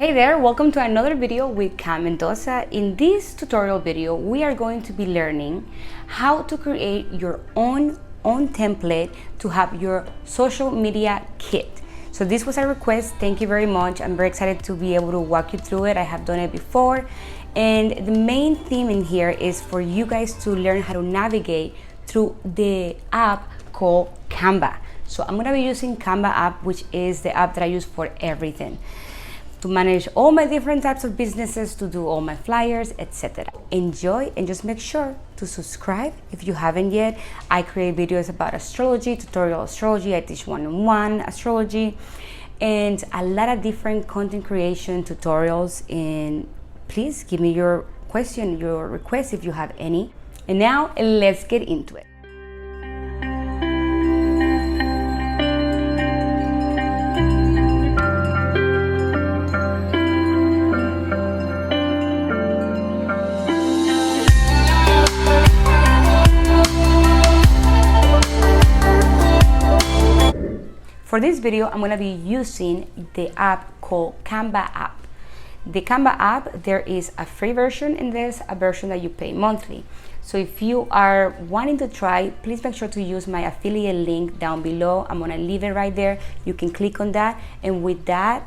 Hey there, welcome to another video with Mendoza. In this tutorial video, we are going to be learning how to create your own template to have your social media kit. So this was a request, thank you very much. I'm very excited to be able to walk you through it. I have done it before. And the main theme in here is for you guys to learn how to navigate through the app called Canva. So I'm gonna be using Canva app, which is the app that I use for everything, to manage all my different types of businesses, to do all my flyers, etc. Enjoy, and just make sure to subscribe if you haven't yet. I create videos about astrology, tutorial astrology, I teach one-on-one astrology, and a lot of different content creation tutorials. And please give me your question, your request if you have any. And now let's get into it. For this video, I'm going to be using the app called Canva app. The Canva app, there is a free version and there's a version that you pay monthly. So if you are wanting to try, please make sure to use my affiliate link down below. I'm going to leave it right there. You can click on that, and with that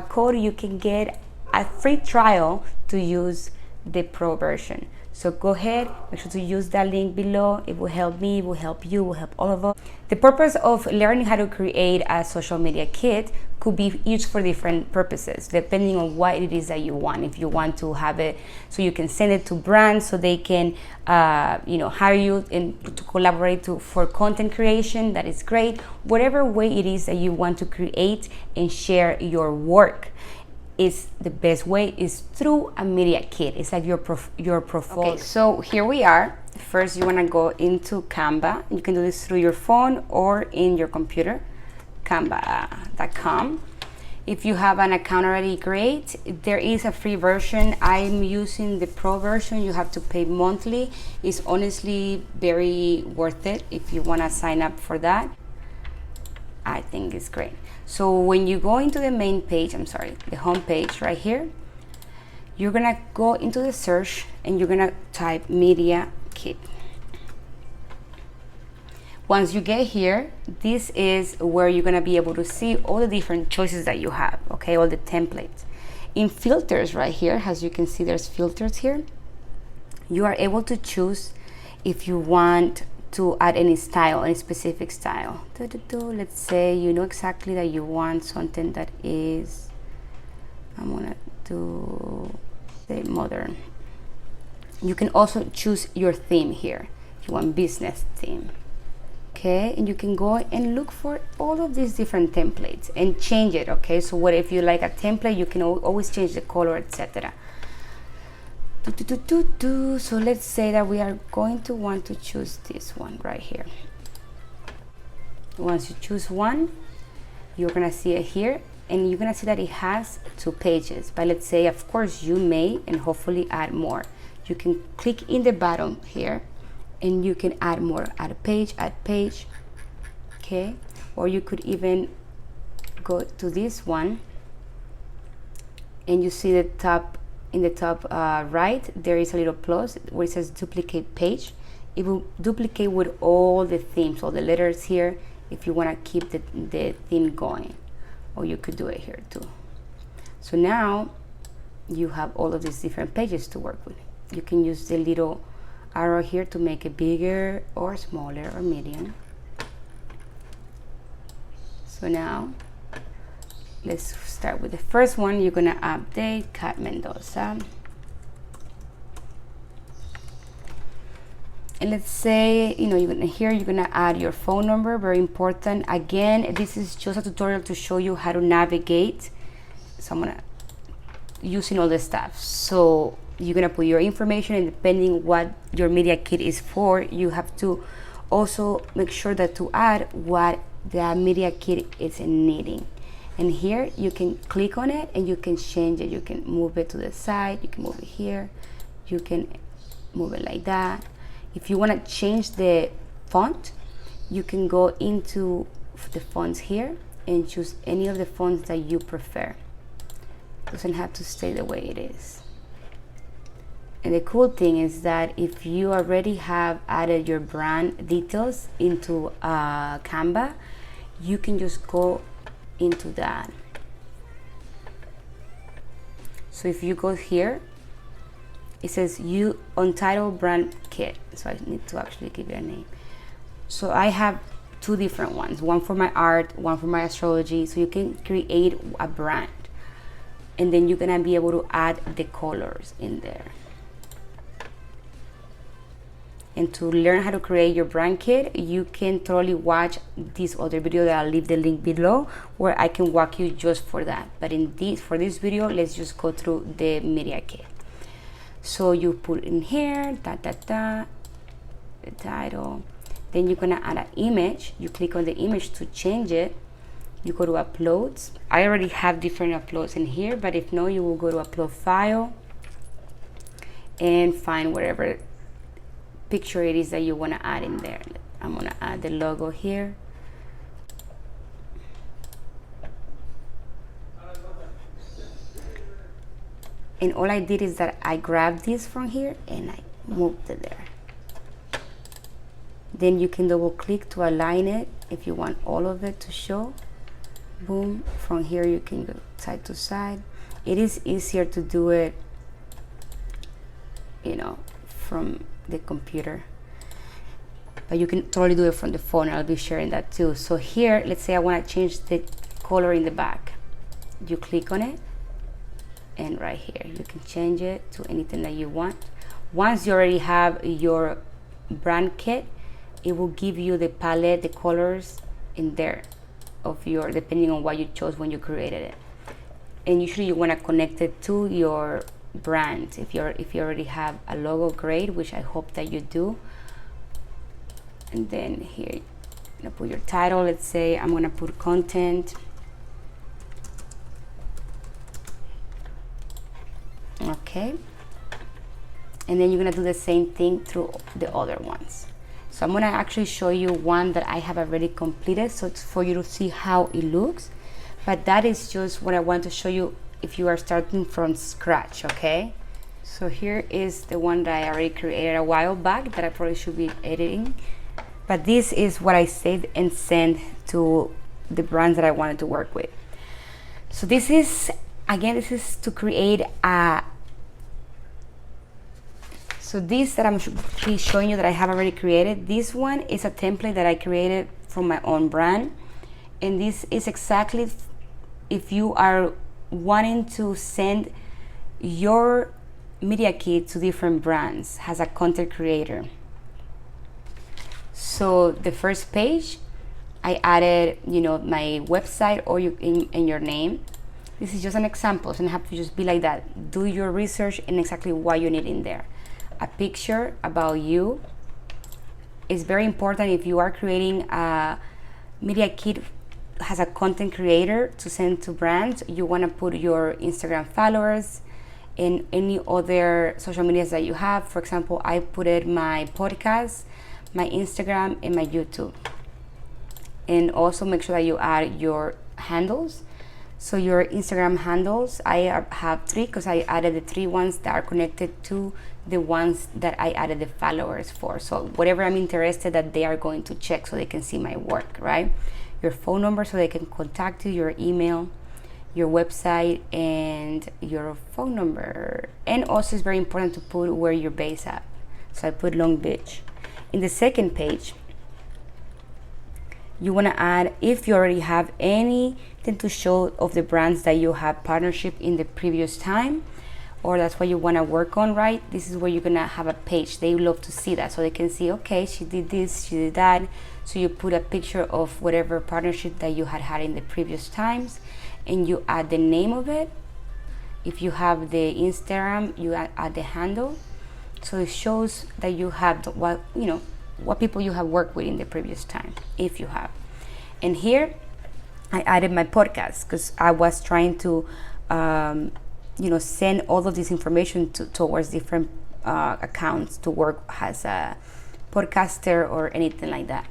code, you can get a free trial to use the pro version. So go ahead, make sure to use that link below. It will help me, it will help you, it will help all of us. The purpose of learning how to create a social media kit could be used for different purposes, depending on what it is that you want. If you want to have it so you can send it to brands so they can hire you and to collaborate for content creation, that is great. Whatever way it is that you want to create and share your work, is the best way is through a media kit. It's like your portfolio. Okay, so here we are. First, you want to go into Canva. You can do this through your phone or in your computer, canva.com. If you have an account already, great. There is a free version. I'm using the pro version. You have to pay monthly. It's honestly very worth it if you want to sign up for that. I think it's great. So when you go into the main page, the home page right here, you're gonna go into the search and you're gonna type media kit. Once you get here, this is where you're gonna be able to see all the different choices that you have, okay, all the templates. In filters right here, as you can see, there's filters here. You are able to choose if you want to add any style, any specific style. Let's say you know exactly that you want something that is, I'm gonna do say modern. You can also choose your theme here. If you want business theme, okay, and you can go and look for all of these different templates and change it, okay. So what if you like a template, you can always change the color, etc. So let's say that we are going to want to choose this one right here. Once you choose one, you're gonna see it here, and you're gonna see that it has 2 pages. But let's say, of course, you may and hopefully add more. You can click in the bottom here and you can add more, add page, okay. Or you could even go to this one and you see the top. In the top right, there is a little plus where it says duplicate page. It will duplicate with all the themes, all the letters here, if you want to keep the theme going. Or you could do it here too. So now you have all of these different pages to work with. You can use the little arrow here to make it bigger or smaller or medium. So now let's start with the first one. You're gonna update Mendoza, and let's say you're gonna add your phone number. Very important. Again, this is just a tutorial to show you how to navigate. So I'm gonna using all this stuff. So you're gonna put your information, and depending what your media kit is for, you have to also make sure that to add what the media kit is needing. And here you can click on it and you can change it. You can move it to the side, you can move it here, you can move it like that. If you want to change the font, you can go into the fonts here and choose any of the fonts that you prefer. Doesn't have to stay the way it is. And the cool thing is that if you already have added your brand details into Canva, you can just go into that. So if you go here, it says Untitled Brand Kit. So I need to actually give it a name. So I have two different ones, one for my art, one for my astrology. So you can create a brand, and then you're gonna be able to add the colors in there. And to learn how to create your brand kit, you can totally watch this other video that I'll leave the link below, where I can walk you just for that. But for this video, let's just go through the media kit. So you put in here, the title. Then you're gonna add an image. You click on the image to change it. You go to uploads. I already have different uploads in here, but if no, you will go to upload file and find whatever picture it is that you want to add in there. I'm going to add the logo here. And all I did is that I grabbed this from here and I moved it there. Then you can double click to align it if you want all of it to show. Boom. From here you can go side to side. It is easier to do it, you know, from the computer, but you can totally do it from the phone. I'll be sharing that too. So here, let's say I want to change the color in the back. You click on it, and right here you can change it to anything that you want. Once you already have your brand kit, it will give you the palette, the colors in there of your, depending on what you chose when you created it. And usually you want to connect it to your brand. If you already have a logo, great, which I hope that you do. And then here you're gonna put your title. Let's say I'm gonna put content. Okay. And then you're gonna do the same thing through the other ones. So I'm gonna actually show you one that I have already completed, so it's for you to see how it looks. But that is just what I want to show you if you are starting from scratch, okay? So here is the one that I already created a while back that I probably should be editing. But this is what I saved and sent to the brands that I wanted to work with. So this is, again, this is to create a, so this that I'm showing you that I have already created, this one is a template that I created from my own brand. And this is exactly if you are wanting to send your media kit to different brands as a content creator. So the first page, I added, you know, my website or you in your name. This is just an example, so it doesn't have to just be like that. Do your research and exactly what you need in there. A picture about you is very important if you are creating a media kit as a content creator to send to brands. You want to put your Instagram followers and any other social medias that you have. For example, I put it my podcast, my Instagram, and my YouTube. And also make sure that you add your handles. So your Instagram handles, I have 3 because I added the 3 ones that are connected to the ones that I added the followers for. So whatever I'm interested that they are going to check so they can see my work, right? Your phone number so they can contact you, your email, your website, and your phone number. And also it's very important to put where you're based at. So I put Long Beach. In the second page, you want to add, if you already have anything to show of the brands that you have partnership in the previous time, or that's what you want to work on, right? This is where you're going to have a page. They love to see that, so they can see, okay, she did this, she did that. So you put a picture of whatever partnership that you had in the previous times, and you add the name of it. If you have the Instagram, you add the handle. So it shows that you have what, you know, what people you have worked with in the previous time, if you have. And here I added my podcast because I was trying to you know, send all of this information towards different accounts to work as a podcaster or anything like that.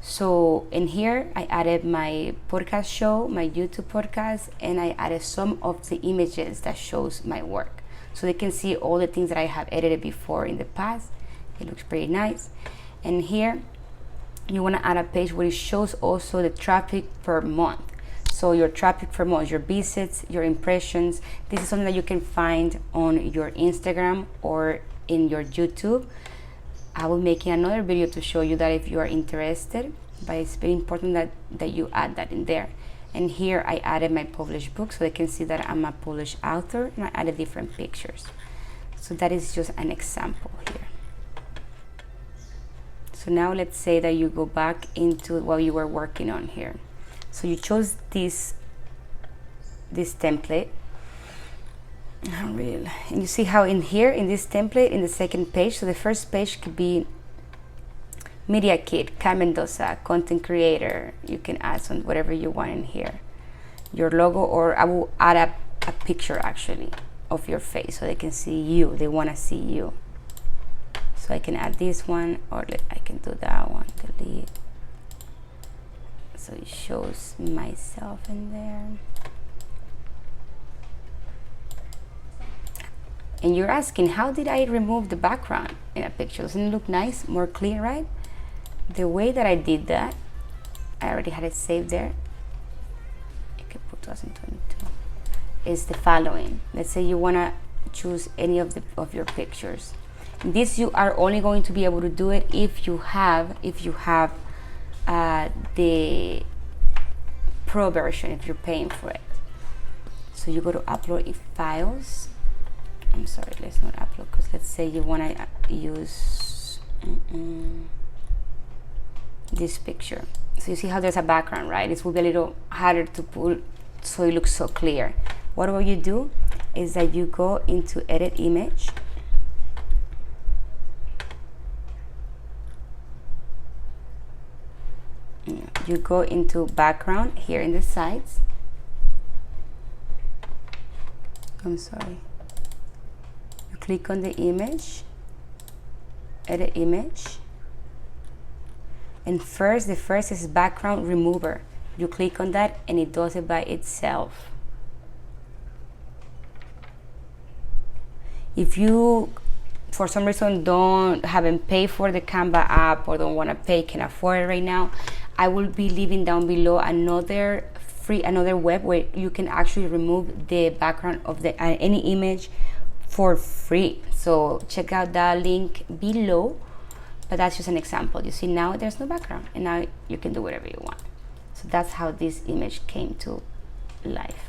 So in here, I added my podcast show, my YouTube podcast, and I added some of the images that shows my work. So they can see all the things that I have edited before in the past. It looks pretty nice. And here, you want to add a page where it shows also the traffic per month. So your traffic per month, your visits, your impressions. This is something that you can find on your Instagram or in your YouTube. I will make another video to show you that if you are interested, but it's very important that you add that in there. And here I added my published book so they can see that I'm a published author, and I added different pictures. So that is just an example here. So now let's say that you go back into what you were working on here. So you chose this template. And you see how in here, in this template, in the second page, so the first page could be Media Kit, Mendoza, content creator. You can add some whatever you want in here. Your logo, or I will add a picture actually of your face so they can see you. They want to see you. So I can add this one, or I can do that one, delete. So it shows myself in there. And you're asking, how did I remove the background in a picture? Doesn't it look nice, more clear, right? The way that I did that, I already had it saved there. You can put 2022. Is the following. Let's say you want to choose any of your pictures. This you are only going to be able to do it if you have the Pro version, if you're paying for it. So you go to upload files. I'm sorry, let's not upload, because let's say you want to use this picture. So you see how there's a background, right? This will be a little harder to pull so it looks so clear. What will you do is that you go into edit image. You go into background here in the sides. I'm sorry. You click on the image, edit image, and the first is background remover. You click on that and it does it by itself. If you for some reason haven't paid for the Canva app, or don't want to pay, can afford it right now, I will be leaving down below another web where you can actually remove the background of any image for free. So check out that link below. But that's just an example. You see now there's no background, and now you can do whatever you want. So that's how this image came to life.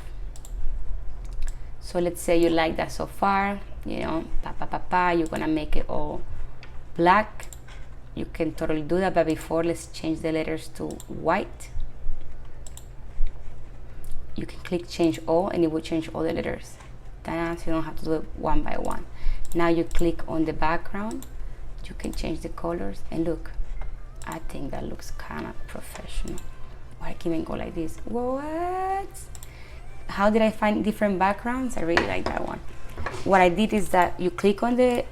So let's say you like that so far, you know, you're gonna make it all black. You can totally do that, but before, let's change the letters to white. You can click change all, and it will change all the letters. So you don't have to do it one by one. Now you click on the background. You can change the colors, and look, I think that looks kind of professional. Or I can even go like this. What? How did I find different backgrounds? I really like that one. What I did is that you click on the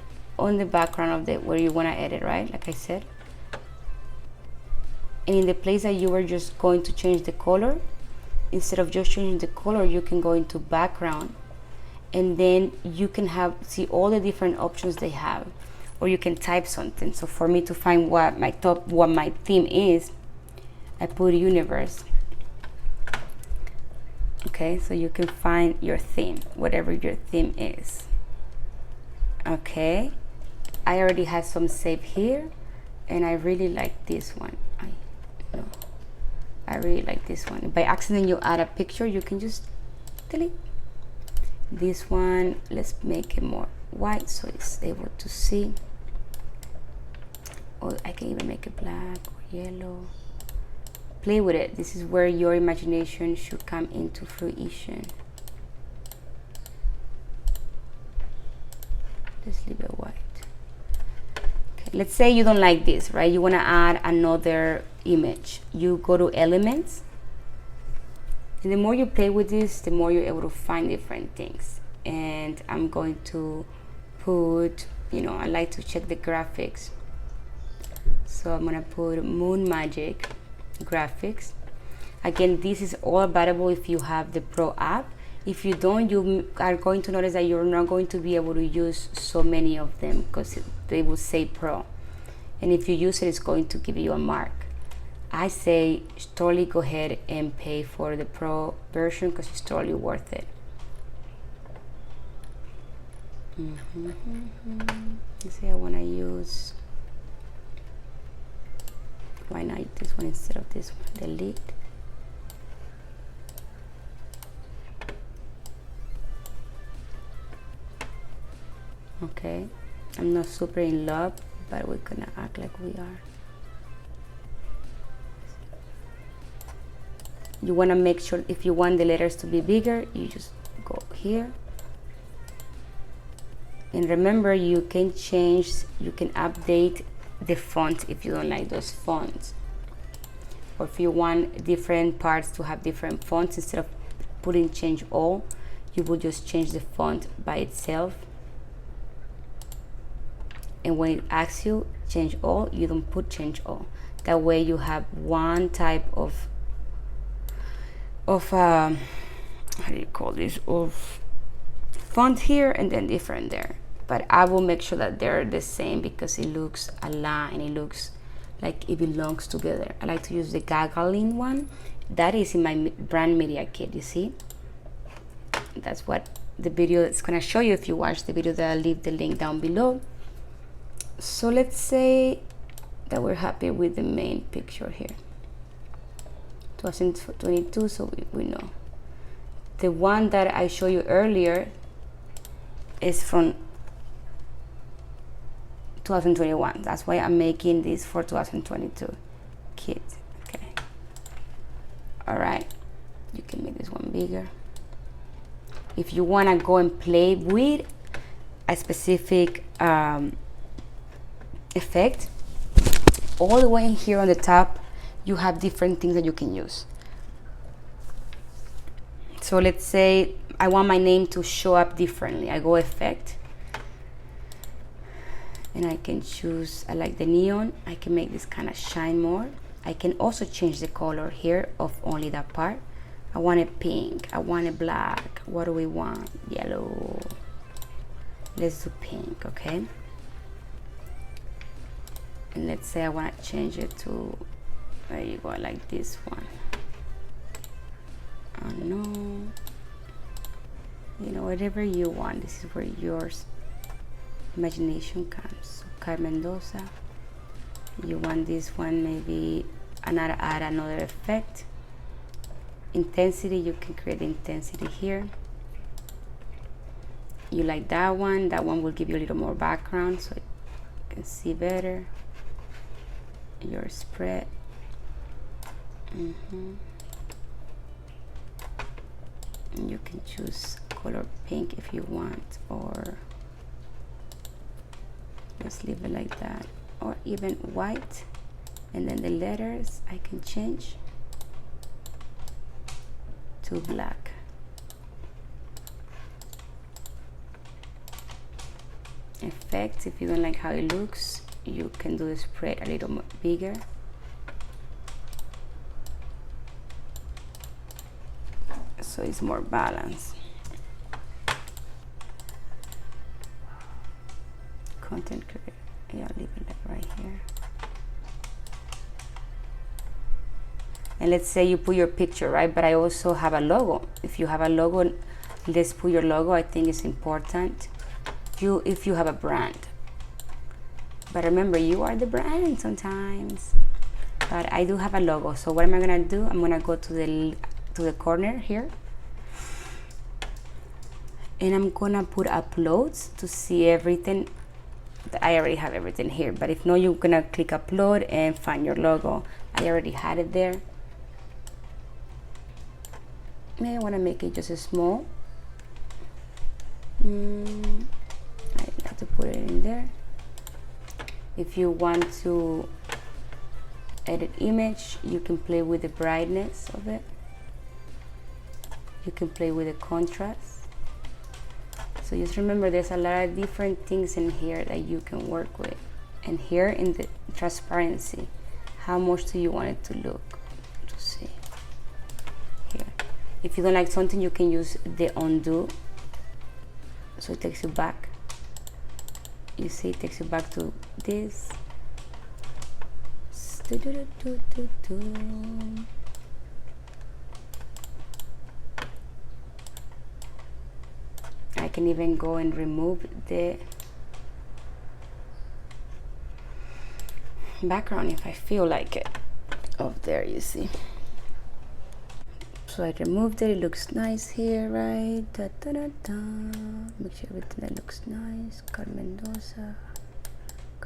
background of where you want to edit, right? Like I said. And in the place that you were just going to change the color, instead of just changing the color, you can go into background, and then you can see all the different options they have. Or you can type something. So for me to find what my theme is, I put universe. Okay, so you can find your theme, whatever your theme is. Okay, I already have some saved here, and I really like this one. I really like this one. By accident, you add a picture, you can just delete. This one, let's make it more white so it's able to see. Or I can even make it black or yellow. Play with it. This is where your imagination should come into fruition. Let's leave it white. Okay, let's say you don't like this, right? You want to add another image. You go to elements. And the more you play with this, the more you're able to find different things. And I'm going to put, I like to check the graphics. So I'm gonna put Moon Magic Graphics. Again, this is all available if you have the Pro app. If you don't, you are going to notice that you're not going to be able to use so many of them because they will say Pro. And if you use it, it's going to give you a mark. I say totally go ahead and pay for the Pro version because it's totally worth it. Let's say I want to use, why not this one instead of this one? Delete. Okay, I'm not super in love, but we're gonna act like we are. You want to make sure, if you want the letters to be bigger, you just go here. And remember, you can change, you can update the font if you don't like those fonts. Or if you want different parts to have different fonts, instead of putting change all, you will just change the font by itself. And when it asks you change all, you don't put change all. That way you have one type of how do you call this, of font here and then different there. But I will make sure that they're the same because it looks aligned, it looks like it belongs together. I like to use the 𝙲𝙻𝙸𝙽𝙺 one. That is in my brand media kit, you see. That's what the video is going to show you if you watch the video that I'll leave the link down below. So let's say that we're happy with the main picture here. 2022, so we know. The one that I showed you earlier is from 2021. That's why I'm making this for 2022 kit. Okay. All right. You can make this one bigger. If you want to go and play with a specific effect, all the way in here on the top, you have different things that you can use. So let's say I want my name to show up differently. I go effect and I can choose, I like the neon. I can make this kind of shine more. I can also change the color here of only that part. I want it pink, I want it black. What do we want? Yellow. Let's do pink, okay? And let's say I want to change it to, there you go, like this one. Oh no, you know, whatever you want. This is where your imagination comes. So 𝙲𝙻𝙸𝙲𝙺 Mendoza. You want this one, maybe add another effect. Intensity, you can create intensity here. You like that one will give you a little more background so you can see better your spread. And you can choose color pink if you want, or just leave it like that, or even white. And then the letters I can change to black. Effects, if you don't like how it looks, you can do the spread a little more bigger. So it's more balanced. Content creator, yeah, leave it like right here. And let's say you put your picture, right? But I also have a logo. If you have a logo, let's put your logo. I think it's important. If you have a brand. But remember, you are the brand sometimes. But I do have a logo. So what am I gonna do? I'm gonna go to the corner here. And I'm gonna put uploads to see everything. I already have everything here, but if not, you're gonna click upload and find your logo. I already had it there. Maybe I want to make it just as small. I like to put it in there. If you want to edit image, you can play with the brightness of it. You can play with the contrast. So just remember, there's a lot of different things in here that you can work with And here in the transparency, how much do you want it to look? To see here. If you don't like something, you can use the undo, so it takes you back. You see, it takes you back to this. I can even go and remove the background if I feel like it. Up there, you see. So I removed it. It looks nice here, right? Da, da, da, da. Make sure everything that looks nice. Mendoza,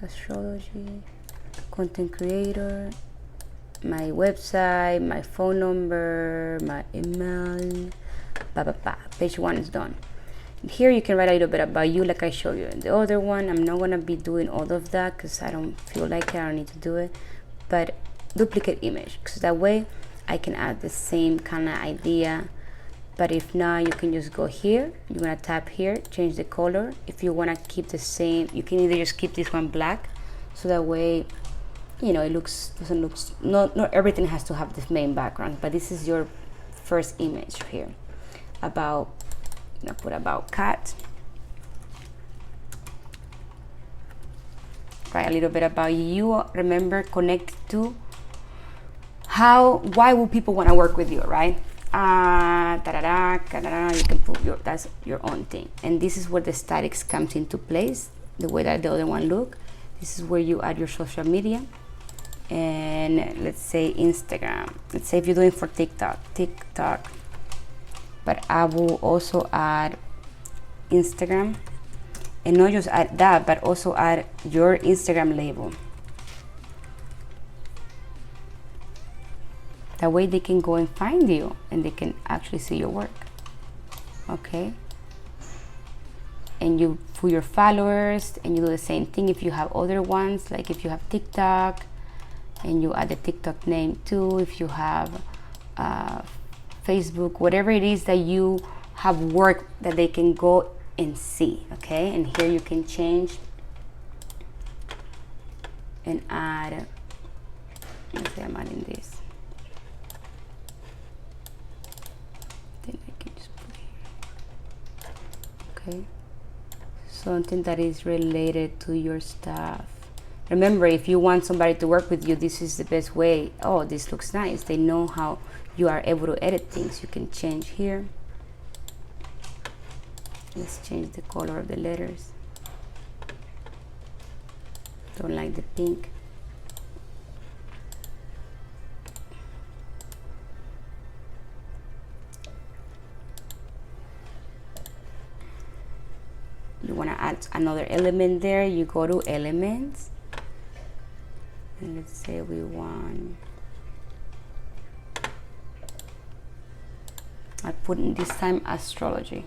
astrology, content creator, my website, my phone number, my email, page 1 is done. Here you can write a little bit about you, like I showed you in the other one. I'm not gonna be doing all of that because I don't feel like it, I don't need to do it. But duplicate image, because that way I can add the same kind of idea. But if not, you can just go here. You're gonna tap here, change the color. If you wanna keep the same, you can either just keep this one black, so that way, you know, it doesn't look, not everything has to have the main background. But this is your first image here. About, I'm gonna put about cat. Write a little bit about you. Remember, connect to why would people want to work with you, right? You can put that's your own thing. And this is where the statics comes into place, the way that the other one look. This is where you add your social media. And let's say Instagram. Let's say if you're doing for TikTok. But I will also add Instagram. And not just add that, but also add your Instagram label. That way they can go and find you and they can actually see your work. Okay? And you, for your followers, and you do the same thing if you have other ones, like if you have TikTok, and you add the TikTok name too, if you have Facebook, whatever it is that you have work that they can go and see. Okay? And here you can change and add, let's say I'm adding this. Okay, something that is related to your stuff. Remember, if you want somebody to work with you, this is the best way. Oh, this looks nice. They know how you are able to edit things. You can change here. Let's change the color of the letters. Don't like the pink. You want to add another element there, you go to elements, and let's say we want, I put in this time astrology.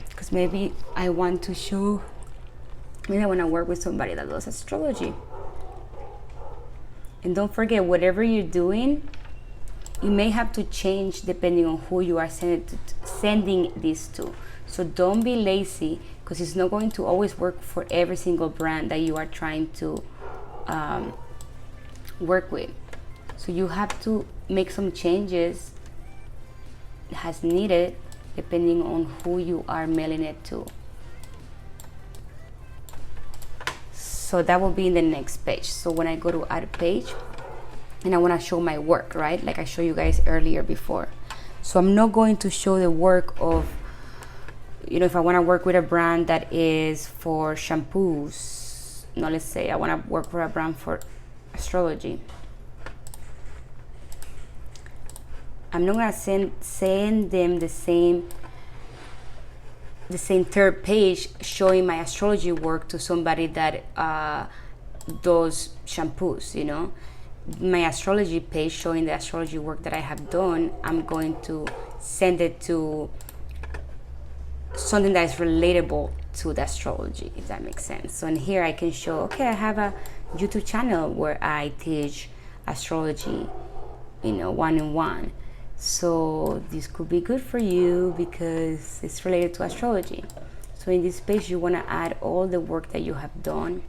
Because maybe I want to show, maybe I want to work with somebody that does astrology. And don't forget, whatever you're doing, you may have to change depending on who you are sending this to. So don't be lazy, because it's not going to always work for every single brand that you are trying to work with. So you have to make some changes as needed depending on who you are mailing it to. So that will be in the next page. So when I go to add page, and I want to show my work, right? Like I showed you guys earlier before. So I'm not going to show the work of, you know, if I want to work with a brand that is for shampoos. No, let's say I want to work for a brand for astrology. I'm not going to send them the same third page showing my astrology work to somebody that does shampoos, you know. My astrology page showing the astrology work that I have done, I'm going to send it to something that is relatable to the astrology, if that makes sense. So in here I can show, okay, I have a YouTube channel where I teach astrology, you know, 1-on-1. So this could be good for you because it's related to astrology. So in this page, you want to add all the work that you have done.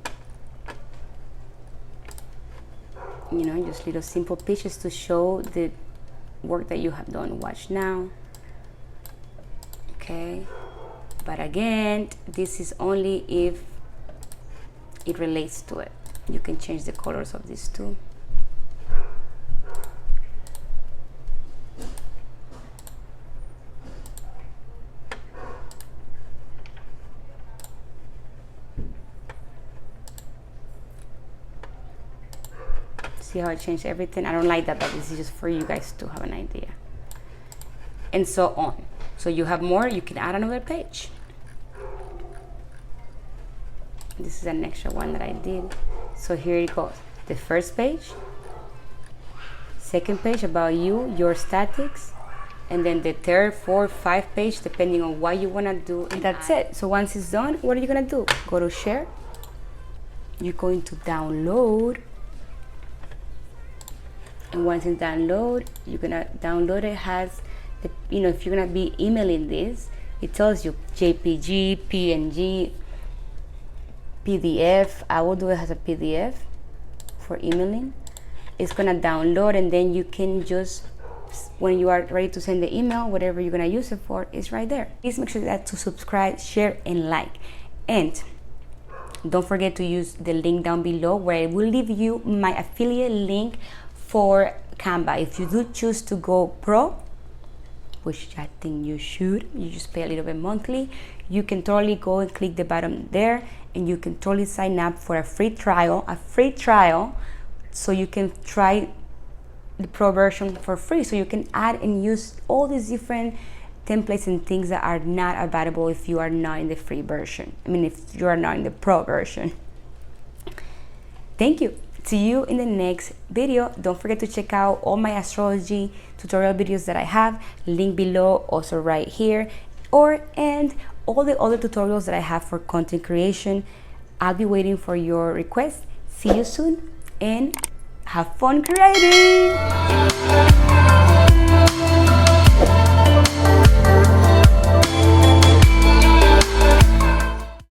You know, just little simple pictures to show the work that you have done. Watch now. Okay. But again, this is only if it relates to it. You can change the colors of these too. See how I changed everything? I don't like that, but this is just for you guys to have an idea. And so on. So you have more, you can add another page. This is an extra one that I did. So here it goes. The first page, second page about you, your statics, and then the third, fourth, fifth page, depending on what you want to do. And that's it. So once it's done, what are you going to do? Go to share. You're going to download. And once it's download, you're going to download it. Has the, you know, if you're going to be emailing this, it tells you JPG, PNG, PDF. I will do it as a PDF for emailing. It's going to download, and then you can just, when you are ready to send the email, whatever you're going to use it for is right there. Please make sure that to subscribe, share, and like. And don't forget to use the link down below where I will leave you my affiliate link for Canva. If you do choose to go pro, which I think you should, you just pay a little bit monthly, you can totally go and click the button there, and you can totally sign up for a free trial, so you can try the pro version for free, so you can add and use all these different templates and things that are not available if you are not in the free version. I mean, if you are not in the pro version. Thank you. See you in the next video. Don't forget to check out all my astrology tutorial videos that I have, link below, also right here, and all the other tutorials that I have for content creation. I'll be waiting for your requests. See you soon and have fun creating!